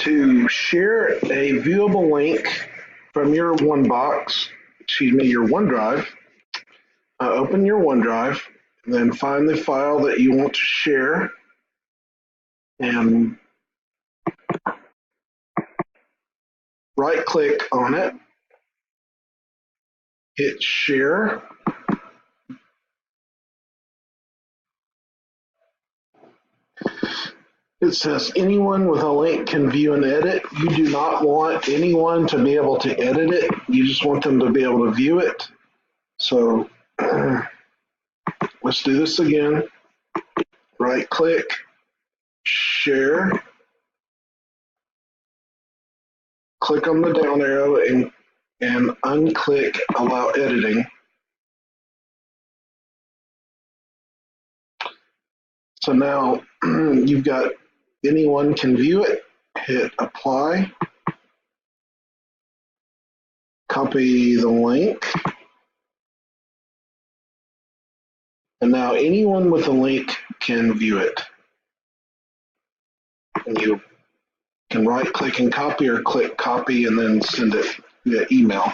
to share a viewable link from your your OneDrive. Open your OneDrive, and then find the file that you want to share, and right-click on it, hit share. It says anyone with a link can view and edit. You do not want anyone to be able to edit it. You just want them to be able to view it. So let's do this again. Right click, share, click on the down arrow and unclick allow editing. So now you've got anyone can view it. Hit apply, copy the link, and now anyone with a link can view it. And you can right click and copy, or click copy and then send it via email.